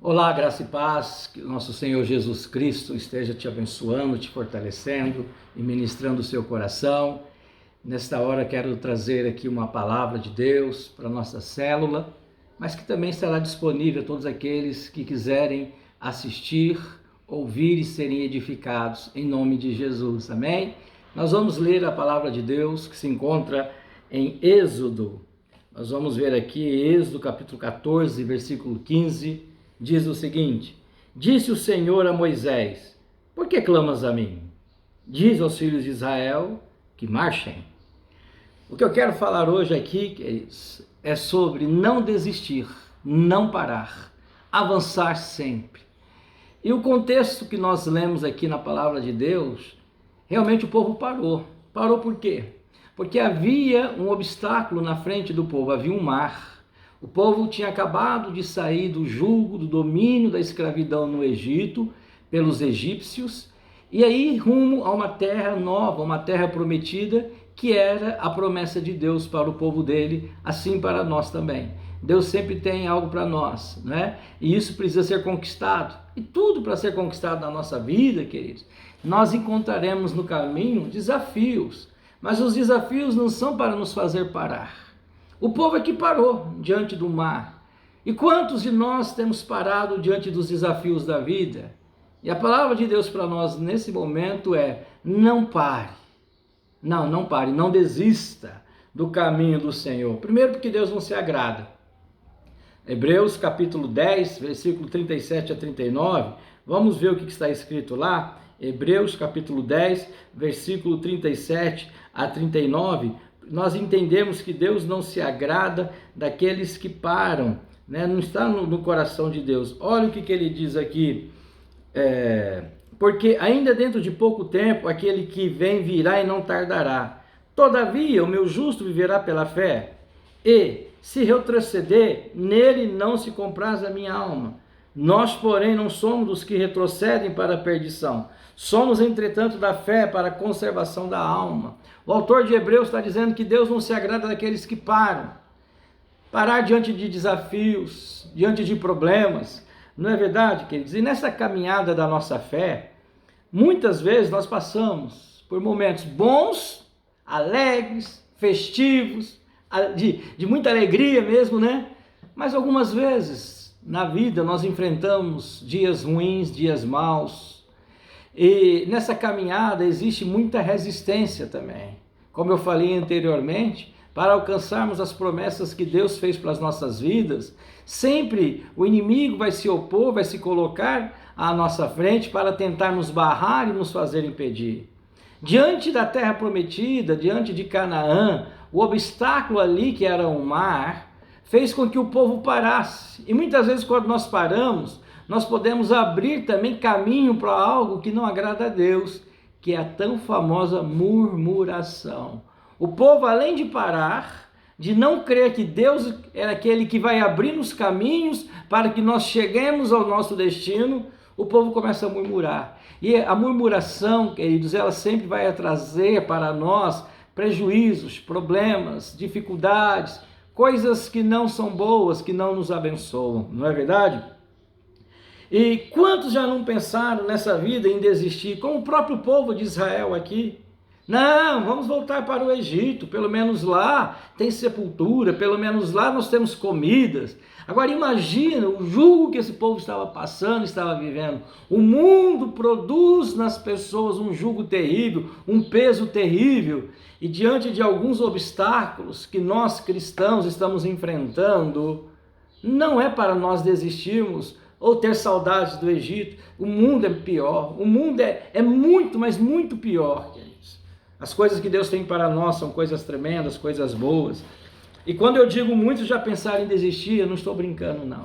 Olá, graça e paz, que o nosso Senhor Jesus Cristo esteja te abençoando, te fortalecendo e ministrando o seu coração. Nesta hora quero trazer aqui uma palavra de Deus para a nossa célula, mas que também estará disponível a todos aqueles que quiserem assistir, ouvir e serem edificados em nome de Jesus, amém? Nós vamos ler a palavra de Deus que se encontra em Êxodo. Nós vamos ver aqui Êxodo capítulo 14, versículo 15, diz o seguinte: Disse o Senhor a Moisés: Por que clamas a mim? Diz aos filhos de Israel que marchem. O que eu quero falar hoje aqui é sobre não desistir, não parar, avançar sempre. E o contexto que nós lemos aqui na palavra de Deus, realmente o povo parou. Parou por quê? Porque havia um obstáculo na frente do povo, havia um mar. O povo tinha acabado de sair do jugo, do domínio da escravidão no Egito, pelos egípcios, e aí rumo a uma terra nova, uma terra prometida, que era a promessa de Deus para o povo dele, assim para nós também. Deus sempre tem algo para nós, né? E isso precisa ser conquistado. E tudo para ser conquistado na nossa vida, queridos, nós encontraremos no caminho desafios, mas os desafios não são para nos fazer parar. O povo aqui parou diante do mar. E quantos de nós temos parado diante dos desafios da vida? E a palavra de Deus para nós nesse momento é: não pare. Não pare, não desista do caminho do Senhor. Primeiro, porque Deus não se agrada. Hebreus capítulo 10, versículo 37 a 39. Vamos ver o que está escrito lá. Hebreus capítulo 10, versículo 37 a 39. Nós entendemos que Deus não se agrada daqueles que param, né? Não está no coração de Deus. Olha o que ele diz aqui, porque ainda dentro de pouco tempo aquele que vem virá e não tardará. Todavia o meu justo viverá pela fé, e se retroceder, nele não se compraz a minha alma. Nós, porém, não somos dos que retrocedem para a perdição. Somos, entretanto, da fé para a conservação da alma. O autor de Hebreus está dizendo que Deus não se agrada daqueles que param. Parar diante de desafios, diante de problemas. Não é verdade, queridos? E nessa caminhada da nossa fé, muitas vezes nós passamos por momentos bons, alegres, festivos, de muita alegria mesmo, né? Mas algumas vezes na vida nós enfrentamos dias ruins, dias maus, e nessa caminhada existe muita resistência também. Como eu falei anteriormente, para alcançarmos as promessas que Deus fez para as nossas vidas, sempre o inimigo vai se opor, vai se colocar à nossa frente para tentar nos barrar e nos fazer impedir. Diante da terra prometida, diante de Canaã, o obstáculo ali, que era o mar, fez com que o povo parasse. E muitas vezes, quando nós paramos, nós podemos abrir também caminho para algo que não agrada a Deus, que é a tão famosa murmuração. O povo, além de parar, de não crer que Deus é aquele que vai abrir os caminhos para que nós cheguemos ao nosso destino, o povo começa a murmurar. E a murmuração, queridos, ela sempre vai trazer para nós prejuízos, problemas, dificuldades, coisas que não são boas, que não nos abençoam, não é verdade? E quantos já não pensaram nessa vida em desistir, como o próprio povo de Israel aqui? Não, vamos voltar para o Egito, pelo menos lá tem sepultura, pelo menos lá nós temos comidas. Agora imagina o jugo que esse povo estava passando, estava vivendo. O mundo produz nas pessoas um jugo terrível, um peso terrível. E diante de alguns obstáculos que nós cristãos estamos enfrentando, não é para nós desistirmos ou ter saudades do Egito. O mundo é pior, o mundo é muito, mas muito pior, queridos. As coisas que Deus tem para nós são coisas tremendas, coisas boas. E quando eu digo muitos já pensaram em desistir, eu não estou brincando, não.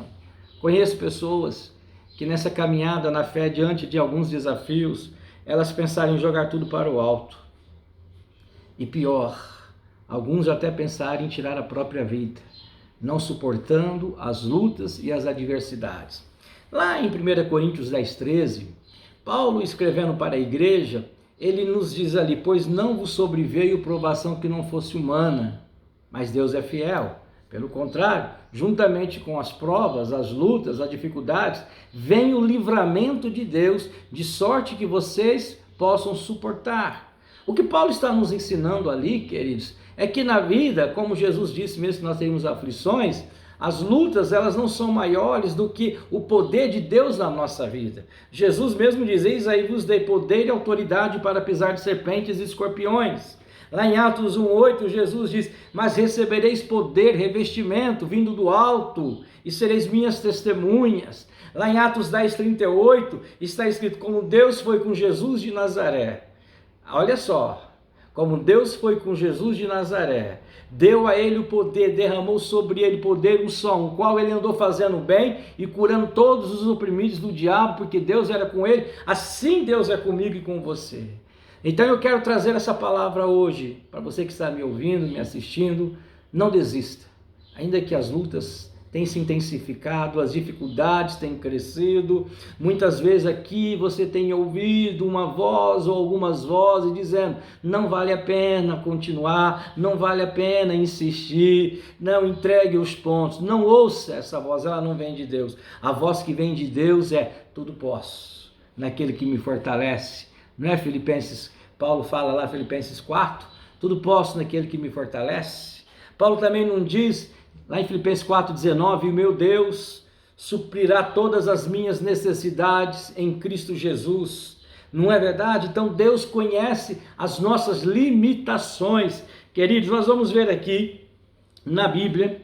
Conheço pessoas que nessa caminhada na fé, diante de alguns desafios, elas pensaram em jogar tudo para o alto. E pior, alguns até pensaram em tirar a própria vida, não suportando as lutas e as adversidades. Lá em 1 Coríntios 10:13, Paulo, escrevendo para a igreja, ele nos diz ali: pois não vos sobreveio provação que não fosse humana, mas Deus é fiel, Pelo contrário, juntamente com as provas, as lutas, as dificuldades, vem o livramento de Deus, de sorte que vocês possam suportar. O que Paulo está nos ensinando ali, queridos, é que na vida, como Jesus disse mesmo que nós teríamos aflições, as lutas, elas não são maiores do que o poder de Deus na nossa vida. Jesus mesmo diz: eis aí vos dei poder e autoridade para pisar de serpentes e escorpiões. Lá em Atos 1,8, Jesus diz: mas recebereis poder, revestimento, vindo do alto, e sereis minhas testemunhas. Lá em Atos 10,38, está escrito: como Deus foi com Jesus de Nazaré. Olha só, como Deus foi com Jesus de Nazaré, deu a ele o poder, derramou sobre ele poder, unção, o qual ele andou fazendo bem e curando todos os oprimidos do diabo, porque Deus era com ele, assim Deus é comigo e com você. Então eu quero trazer essa palavra hoje, para você que está me ouvindo, me assistindo. Não desista, ainda que as lutas tenham se intensificado, as dificuldades têm crescido, muitas vezes aqui você tem ouvido uma voz ou algumas vozes dizendo: não vale a pena continuar, não vale a pena insistir, não entregue os pontos. Não ouça essa voz, ela não vem de Deus. A voz que vem de Deus é: tudo posso naquele que me fortalece. Não é Filipenses, Paulo fala lá, Filipenses 4, tudo posso naquele que me fortalece. Paulo também não diz, lá em Filipenses 4,19, o meu Deus suprirá todas as minhas necessidades em Cristo Jesus. Não é verdade? Então Deus conhece as nossas limitações. Queridos, nós vamos ver aqui na Bíblia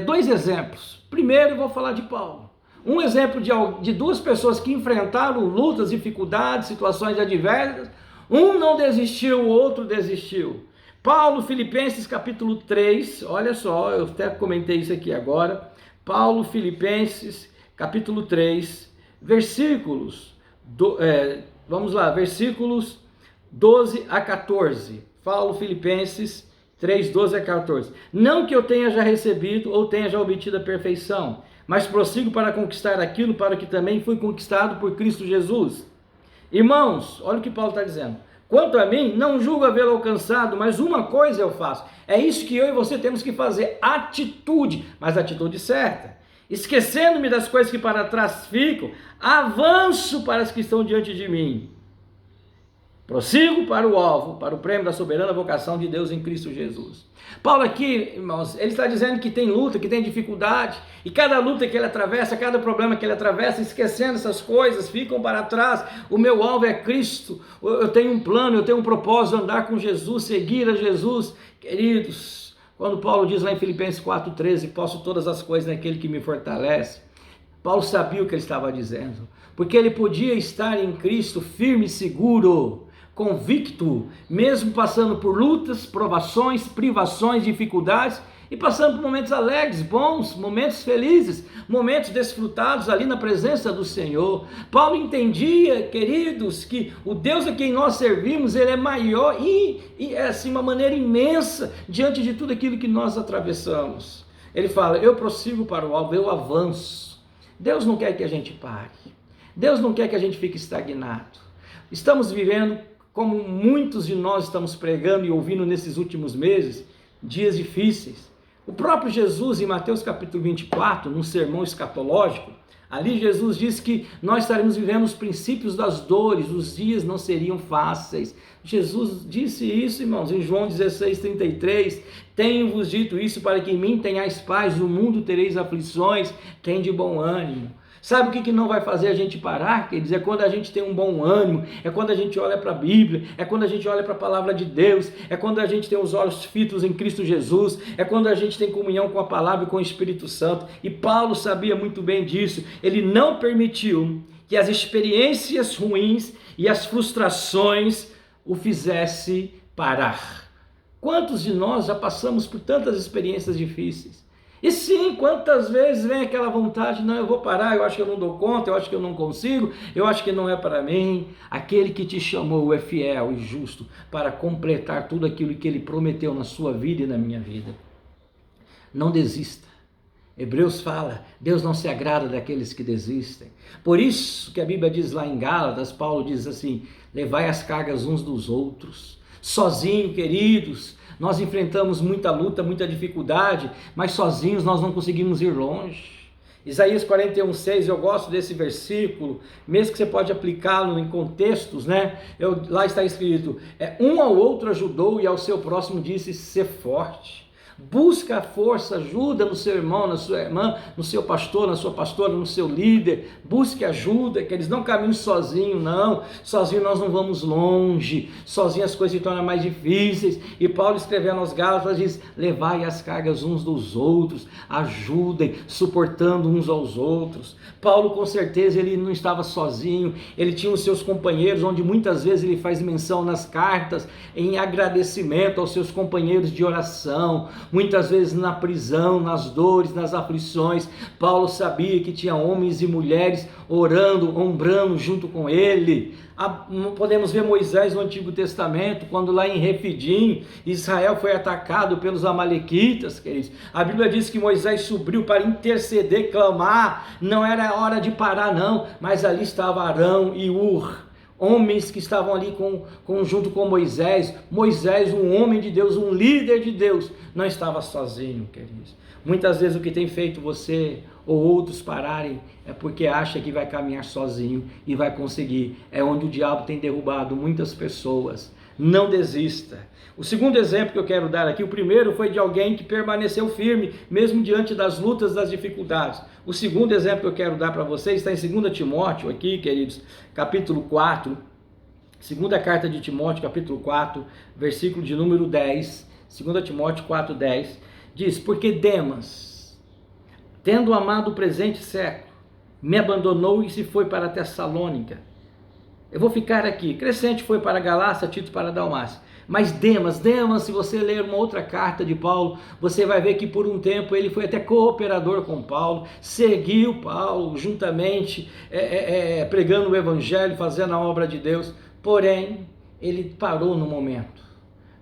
dois exemplos. Primeiro eu vou falar de Paulo. Um exemplo de duas pessoas que enfrentaram lutas, dificuldades, situações adversas. Um não desistiu, o outro desistiu. Paulo, Filipenses capítulo 3, olha só, eu até comentei isso aqui agora. Paulo, Filipenses capítulo 3, versículos 12 a 14. Paulo, Filipenses 3, 12 a 14. Não que eu tenha já recebido ou tenha já obtido a perfeição, mas prossigo para conquistar aquilo para que também fui conquistado por Cristo Jesus. Irmãos, olha o que Paulo está dizendo. Quanto a mim, não julgo havê-lo alcançado, mas uma coisa eu faço. É isso que eu e você temos que fazer, atitude, mas atitude certa. Esquecendo-me das coisas que para trás ficam, avanço para as que estão diante de mim. Prossigo para o alvo, para o prêmio da soberana vocação de Deus em Cristo Jesus. Paulo aqui, irmãos, ele está dizendo que tem luta, que tem dificuldade, e cada luta que ele atravessa, cada problema que ele atravessa, esquecendo essas coisas, ficam para trás. O meu alvo é Cristo, eu tenho um plano, eu tenho um propósito, andar com Jesus, seguir a Jesus. Queridos, quando Paulo diz lá em Filipenses 4,13, posso todas as coisas naquele que me fortalece, Paulo sabia o que ele estava dizendo, porque ele podia estar em Cristo firme e seguro, convicto, mesmo passando por lutas, provações, privações, dificuldades, e passando por momentos alegres, bons, momentos felizes, momentos desfrutados ali na presença do Senhor. Paulo entendia, queridos, que o Deus a quem nós servimos, ele é maior e é assim uma maneira imensa diante de tudo aquilo que nós atravessamos. Ele fala: eu prossigo para o alvo, eu avanço. Deus não quer que a gente pare, Deus não quer que a gente fique estagnado. Estamos vivendo, como muitos de nós estamos pregando e ouvindo nesses últimos meses, dias difíceis. O próprio Jesus, em Mateus capítulo 24, num sermão escatológico, ali Jesus diz que nós estaremos vivendo os princípios das dores, os dias não seriam fáceis. Jesus disse isso, irmãos, em João 16:33, tenho-vos dito isso para que em mim tenhais paz, no mundo tereis aflições, tem de bom ânimo. Sabe o que não vai fazer a gente parar? Quer dizer, é quando a gente tem um bom ânimo, é quando a gente olha para a Bíblia, é quando a gente olha para a palavra de Deus, é quando a gente tem os olhos fitos em Cristo Jesus, é quando a gente tem comunhão com a palavra e com o Espírito Santo. E Paulo sabia muito bem disso. Ele não permitiu que as experiências ruins e as frustrações o fizesse parar. Quantos de nós já passamos por tantas experiências difíceis? E sim, quantas vezes vem aquela vontade: não, eu vou parar, eu acho que eu não dou conta, eu acho que eu não consigo, eu acho que não é para mim. Aquele que te chamou é fiel e justo para completar tudo aquilo que ele prometeu na sua vida e na minha vida. Não desista. Hebreus fala: Deus não se agrada daqueles que desistem. Por isso que a Bíblia diz lá em Gálatas, Paulo diz assim: levai as cargas uns dos outros. Sozinho, queridos, nós enfrentamos muita luta, muita dificuldade, mas sozinhos nós não conseguimos ir longe. Isaías 41:6, eu gosto desse versículo, mesmo que você pode aplicá-lo em contextos, né? Lá está escrito, um ao outro ajudou e ao seu próximo disse, ser forte. Busca força, ajuda no seu irmão, na sua irmã, no seu pastor, na sua pastora, no seu líder. Busque ajuda, que eles não caminhem sozinhos, não. Sozinho nós não vamos longe. Sozinho as coisas se tornam mais difíceis. E Paulo escrevendo aos Gálatas diz, levai as cargas uns dos outros, ajudem, suportando uns aos outros. Paulo com certeza ele não estava sozinho, ele tinha os seus companheiros, onde muitas vezes ele faz menção nas cartas, em agradecimento aos seus companheiros de oração. Muitas vezes na prisão, nas dores, nas aflições, Paulo sabia que tinha homens e mulheres orando, ombrando junto com ele. Podemos ver Moisés no Antigo Testamento, quando lá em Refidim, Israel foi atacado pelos amalequitas, queridos. A Bíblia diz que Moisés subiu para interceder, clamar, não era hora de parar não, mas ali estava Arão e Ur, homens que estavam ali junto com Moisés. Moisés, um homem de Deus, um líder de Deus, não estava sozinho, queridos. Muitas vezes o que tem feito você ou outros pararem é porque acha que vai caminhar sozinho e vai conseguir. É onde o diabo tem derrubado muitas pessoas. Não desista. O segundo exemplo que eu quero dar aqui, o primeiro foi de alguém que permaneceu firme, mesmo diante das lutas, das dificuldades. O segundo exemplo que eu quero dar para vocês está em 2 Timóteo, aqui, queridos, capítulo 4, segunda carta de Timóteo, capítulo 4, versículo de número 10, 2 Timóteo 4, 10, diz, porque Demas, tendo amado o presente século, me abandonou e se foi para Tessalônica. Eu vou ficar aqui. Crescente foi para Galácia, Tito para Dalmácia. Mas Demas, se você ler uma outra carta de Paulo, você vai ver que por um tempo ele foi até cooperador com Paulo, seguiu Paulo juntamente, pregando o evangelho, fazendo a obra de Deus. Porém, ele parou no momento.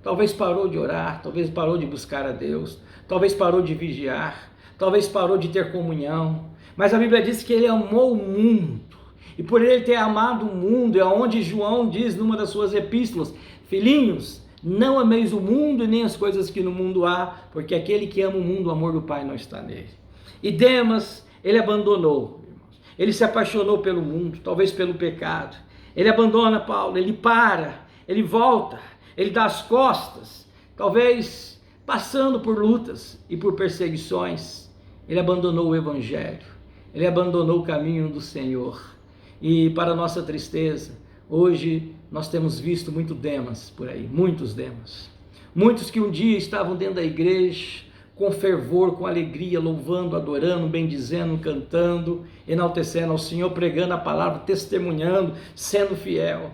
Talvez parou de orar, talvez parou de buscar a Deus, talvez parou de vigiar, talvez parou de ter comunhão. Mas a Bíblia diz que ele amou o mundo. E por ele ter amado o mundo, é onde João diz numa das suas epístolas, filhinhos, não ameis o mundo e nem as coisas que no mundo há, porque aquele que ama o mundo, o amor do Pai não está nele. E Demas, ele abandonou, irmãos. Ele se apaixonou pelo mundo, talvez pelo pecado. Ele abandona Paulo, ele para, ele volta, ele dá as costas, talvez passando por lutas e por perseguições. Ele abandonou o evangelho, ele abandonou o caminho do Senhor. E para nossa tristeza, hoje nós temos visto muito Demas por aí, muitos Demas. Muitos que um dia estavam dentro da igreja, com fervor, com alegria, louvando, adorando, bendizendo, cantando, enaltecendo ao Senhor, pregando a palavra, testemunhando, sendo fiel.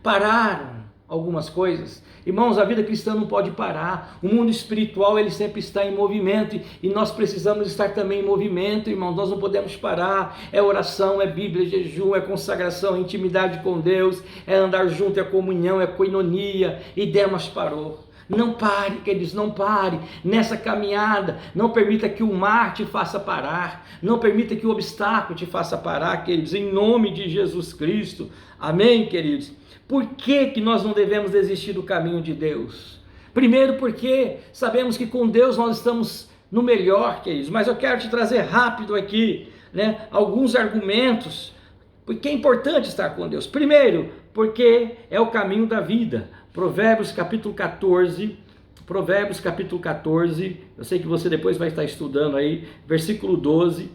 Pararam algumas coisas. Irmãos, a vida cristã não pode parar. O mundo espiritual, ele sempre está em movimento e nós precisamos estar também em movimento, irmãos. Nós não podemos parar. É oração, é Bíblia, é jejum, é consagração, é intimidade com Deus, é andar junto, é comunhão, é koinonia. E Demas parou. Não pare, queridos, não pare nessa caminhada. Não permita que o mar te faça parar. Não permita que o obstáculo te faça parar, queridos, em nome de Jesus Cristo. Amém, queridos? Por que nós não devemos desistir do caminho de Deus? Primeiro porque sabemos que com Deus nós estamos no melhor, queridos. Mas eu quero te trazer rápido aqui, né, alguns argumentos porque é importante estar com Deus. Primeiro, porque é o caminho da vida. Provérbios capítulo 14, eu sei que você depois vai estar estudando aí, versículo 12,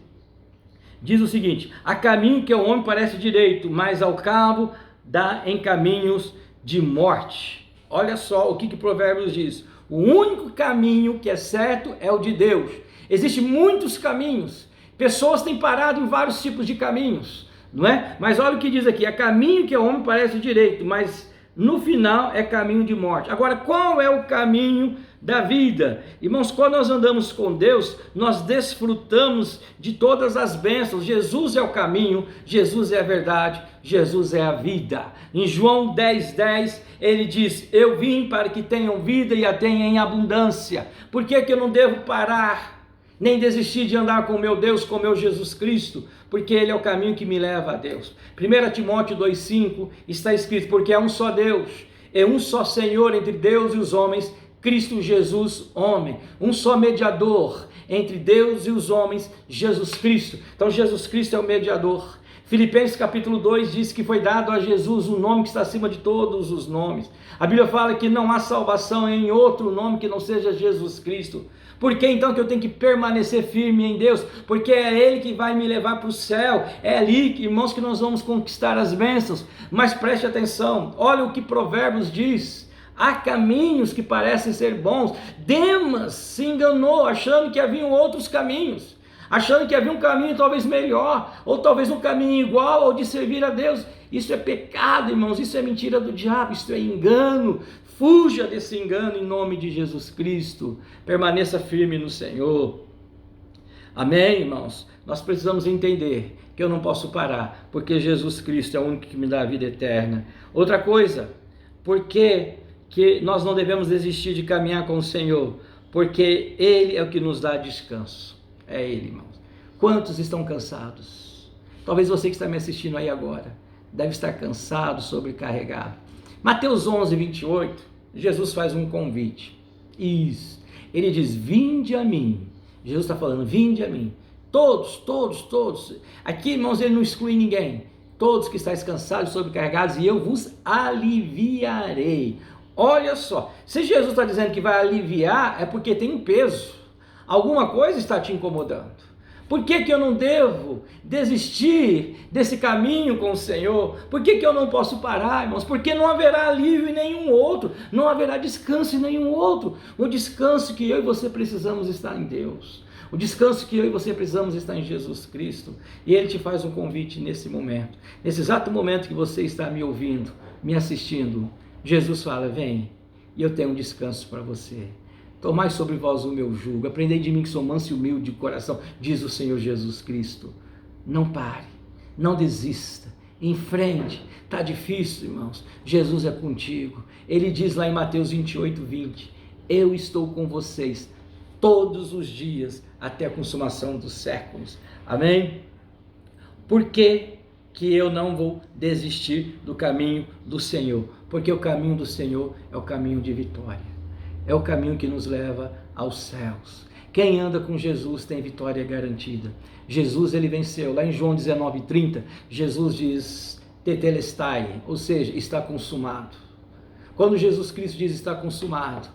diz o seguinte, há caminho que ao homem parece direito, mas ao cabo dá em caminhos de morte. Olha só o que Provérbios diz, o único caminho que é certo é o de Deus. Existem muitos caminhos, pessoas têm parado em vários tipos de caminhos, não é? Mas olha o que diz aqui, há caminho que ao homem parece direito, mas no final é caminho de morte. Agora, qual é o caminho da vida? Irmãos, quando nós andamos com Deus, nós desfrutamos de todas as bênçãos. Jesus é o caminho, Jesus é a verdade, Jesus é a vida. Em João 10:10, ele diz, eu vim para que tenham vida e a tenham em abundância. Por que eu não devo parar, nem desistir de andar com o meu Deus, com o meu Jesus Cristo? Porque ele é o caminho que me leva a Deus. 1 Timóteo 2,5 está escrito, porque é um só Deus, é um só Senhor entre Deus e os homens, Cristo Jesus, homem, um só mediador entre Deus e os homens, Jesus Cristo. Então Jesus Cristo é o mediador. Filipenses capítulo 2 diz que foi dado a Jesus um nome que está acima de todos os nomes. A Bíblia fala que não há salvação em outro nome que não seja Jesus Cristo. Por que então que eu tenho que permanecer firme em Deus? Porque é Ele que vai me levar para o céu. É ali, irmãos, que nós vamos conquistar as bênçãos. Mas preste atenção, olha o que Provérbios diz. Há caminhos que parecem ser bons. Demas se enganou achando que haviam outros caminhos, achando que havia um caminho talvez melhor, ou talvez um caminho igual ao de servir a Deus. Isso é pecado, irmãos, isso é mentira do diabo, isso é engano. Fuja desse engano em nome de Jesus Cristo. Permaneça firme no Senhor. Amém, irmãos? Nós precisamos entender que eu não posso parar, porque Jesus Cristo é o único que me dá a vida eterna. Outra coisa, por que nós não devemos desistir de caminhar com o Senhor? Porque Ele é o que nos dá descanso. É Ele, irmãos. Quantos estão cansados? Talvez você que está me assistindo aí agora deve estar cansado, sobrecarregado. Mateus 11, 28, Jesus faz um convite. Isso. Ele diz: vinde a mim. Jesus está falando: vinde a mim. Todos. Aqui, irmãos, ele não exclui ninguém. Todos que estáis cansados, sobrecarregados, e eu vos aliviarei. Olha só, se Jesus está dizendo que vai aliviar, é porque tem um peso. Alguma coisa está te incomodando. Por que eu não devo desistir desse caminho com o Senhor? Por que eu não posso parar, irmãos? Porque não haverá alívio em nenhum outro, não haverá descanso em nenhum outro. O descanso que eu e você precisamos está em Deus. O descanso que eu e você precisamos está em Jesus Cristo. E Ele te faz um convite nesse momento. Nesse exato momento que você está me ouvindo, me assistindo, Jesus fala: vem, e eu tenho um descanso para você. Tomai sobre vós o meu jugo, aprendei de mim que sou manso e humilde de coração, diz o Senhor Jesus Cristo. Não pare, não desista, em frente. Está difícil, irmãos, Jesus é contigo. Ele diz lá em Mateus 28, 20, eu estou com vocês todos os dias até a consumação dos séculos. Amém? Por que eu não vou desistir do caminho do Senhor? Porque o caminho do Senhor é o caminho de vitória. É o caminho que nos leva aos céus. Quem anda com Jesus tem vitória garantida. Jesus, ele venceu. Lá em João 19:30, Jesus diz tetelestai, ou seja, está consumado. Quando Jesus Cristo diz está consumado,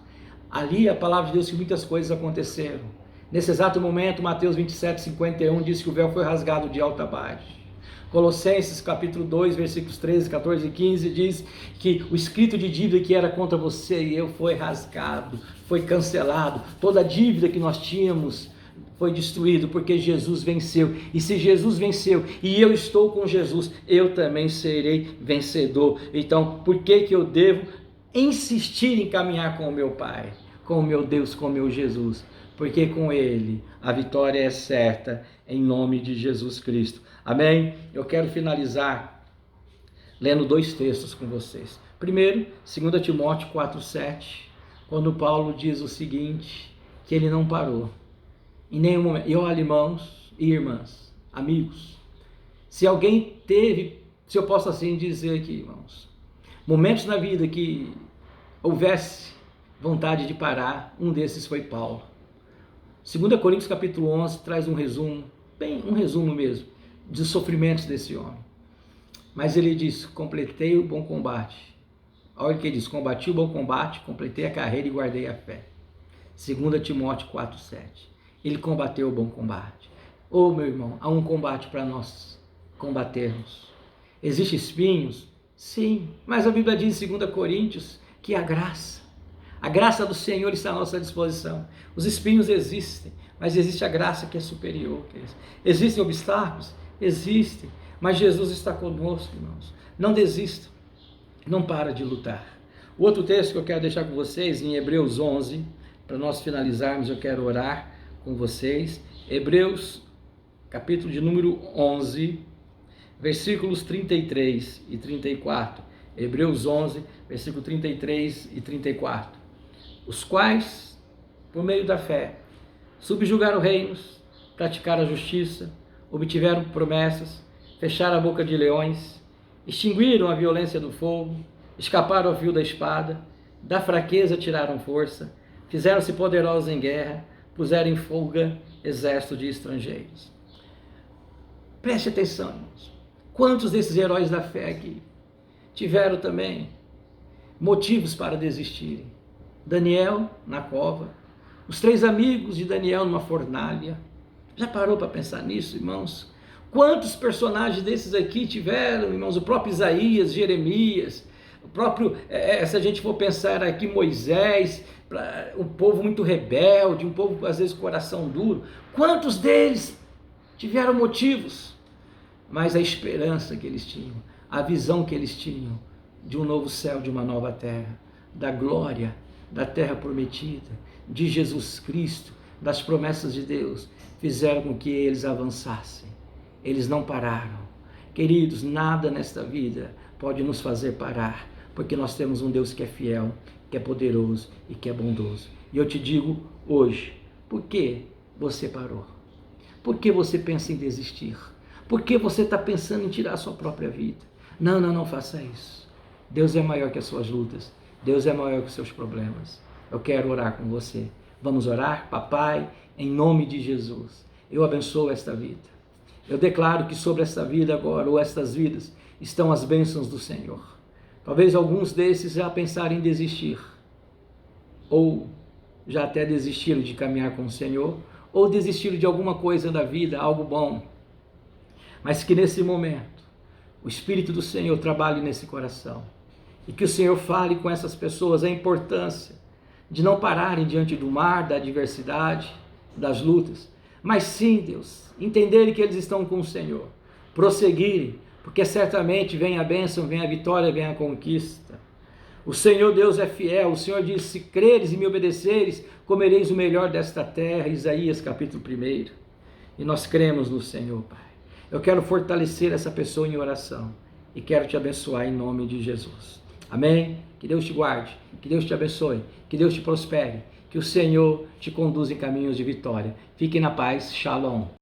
ali a palavra de Deus que muitas coisas aconteceram. Nesse exato momento, Mateus 27:51 diz que o véu foi rasgado de alto a baixo. Colossenses capítulo 2, versículos 13, 14 e 15 diz que o escrito de dívida que era contra você e eu foi rasgado, foi cancelado. Toda a dívida que nós tínhamos foi destruído porque Jesus venceu. E se Jesus venceu e eu estou com Jesus, eu também serei vencedor. Então, por que eu devo insistir em caminhar com o meu Pai, com o meu Deus, com o meu Jesus? Porque com Ele a vitória é certa, em nome de Jesus Cristo. Amém? Eu quero finalizar lendo dois textos com vocês. Primeiro, 2 Timóteo 4:7, quando Paulo diz o seguinte, que ele não parou em nenhum momento. E olha, irmãos e irmãs, amigos, se alguém teve, se eu posso assim dizer aqui, irmãos, momentos na vida que houvesse vontade de parar, um desses foi Paulo. 2 Coríntios capítulo 11 traz um resumo, bem um resumo mesmo, dos sofrimentos desse homem. Mas ele diz: completei o bom combate. Olha o que ele diz: combati o bom combate, completei a carreira e guardei a fé. 2 Timóteo 4:7. Ele combateu o bom combate. Meu irmão, há um combate para nós combatermos. Existem espinhos? Sim, mas a Bíblia diz em 2 Coríntios que a graça do Senhor está à nossa disposição. Os espinhos existem, mas existe a graça que é superior. Existem obstáculos? Existem, mas Jesus está conosco, irmãos. Não desista, não para de lutar. O outro texto que eu quero deixar com vocês, em Hebreus 11, para nós finalizarmos, eu quero orar com vocês. Hebreus, capítulo de número 11, versículos 33 e 34. Hebreus 11, versículo 33 e 34. Os quais, por meio da fé, subjugaram reinos, praticaram a justiça, obtiveram promessas, fecharam a boca de leões, extinguiram a violência do fogo, escaparam ao fio da espada, Da fraqueza tiraram força, fizeram-se poderosos em guerra, puseram em fuga exército de estrangeiros. Preste atenção, irmãos. Quantos desses heróis da fé aqui tiveram também motivos para desistirem? Daniel na cova, os 3 amigos de Daniel numa fornalha. Já parou para pensar nisso, irmãos? Quantos personagens desses aqui tiveram, irmãos? O próprio Isaías, Jeremias, o próprio, se a gente for pensar aqui, Moisés, um povo muito rebelde, um povo às vezes coração duro. Quantos deles tiveram motivos? Mas a esperança que eles tinham, a visão que eles tinham de um novo céu, de uma nova terra, da glória, da terra prometida, de Jesus Cristo, das promessas de Deus, fizeram com que eles avançassem. Eles não pararam. Queridos, nada nesta vida pode nos fazer parar, porque nós temos um Deus que é fiel, que é poderoso e que é bondoso. E eu te digo hoje, por que você parou? Por que você pensa em desistir? Por que você está pensando em tirar a sua própria vida? Não, não faça isso. Deus é maior que as suas lutas. Deus é maior que os seus problemas. Eu quero orar com você. Vamos orar? Papai, em nome de Jesus, eu abençoo esta vida. Eu declaro que sobre esta vida agora, ou estas vidas, estão as bênçãos do Senhor. Talvez alguns desses já pensarem em desistir, ou já até desistiram de caminhar com o Senhor, ou desistiram de alguma coisa da vida, algo bom. Mas que nesse momento, o Espírito do Senhor trabalhe nesse coração. E que o Senhor fale com essas pessoas a importância de não pararem diante do mar, da adversidade, das lutas. Mas sim, Deus, entenderem que eles estão com o Senhor. Prosseguirem, porque certamente vem a bênção, vem a vitória, vem a conquista. O Senhor Deus é fiel. O Senhor diz, se creres e me obedeceres, comereis o melhor desta terra. Isaías capítulo 1. E nós cremos no Senhor, Pai. Eu quero fortalecer essa pessoa em oração e quero te abençoar em nome de Jesus. Amém? Que Deus te guarde, que Deus te abençoe, que Deus te prospere, que o Senhor te conduza em caminhos de vitória. Fiquem na paz. Shalom.